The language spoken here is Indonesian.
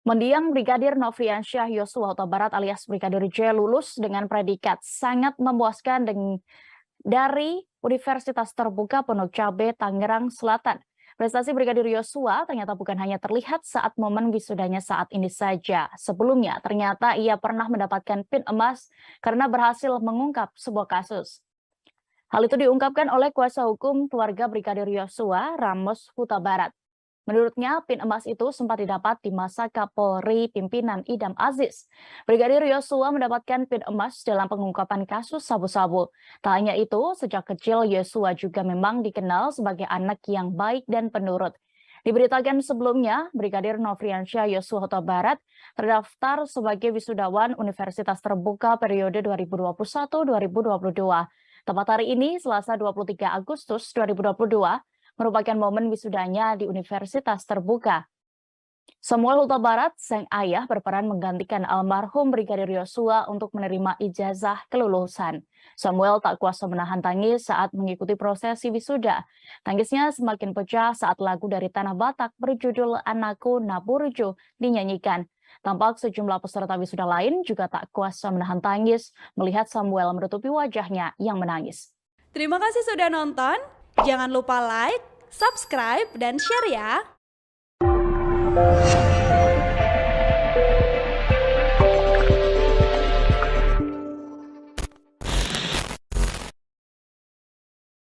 Mendiang Brigadir Nofriansyah Yosua Huta Barat alias Brigadir J lulus dengan predikat sangat memuaskan dari Universitas Terbuka Pondok Cabe, Tangerang Selatan. Prestasi Brigadir Yosua ternyata bukan hanya terlihat saat momen wisudanya saat ini saja. Sebelumnya, ternyata ia pernah mendapatkan PIN emas karena berhasil mengungkap sebuah kasus. Hal itu diungkapkan oleh kuasa hukum keluarga Brigadir Yosua, Ramos Huta Barat. Menurutnya, PIN emas itu sempat didapat di masa Kapolri pimpinan Idam Aziz. Brigadir Yosua mendapatkan PIN emas dalam pengungkapan kasus sabu-sabu. Tak hanya itu, sejak kecil Yosua juga memang dikenal sebagai anak yang baik dan penurut. Diberitakan sebelumnya, Brigadir Nofriansyah Yosua Huta Barat terdaftar sebagai wisudawan Universitas Terbuka periode 2021-2022. Tepat hari ini, Selasa 23 Agustus 2022, merupakan momen wisudanya di Universitas Terbuka. Samuel Huta Barat, sang ayah, berperan menggantikan almarhum Brigadir Yosua untuk menerima ijazah kelulusan. Samuel tak kuasa menahan tangis saat mengikuti prosesi wisuda. Tangisnya semakin pecah saat lagu dari Tanah Batak berjudul Anakku Naburju dinyanyikan. Tampak sejumlah peserta wisuda lain juga tak kuasa menahan tangis melihat Samuel menutupi wajahnya yang menangis. Terima kasih sudah nonton. Jangan lupa like, subscribe, dan share ya.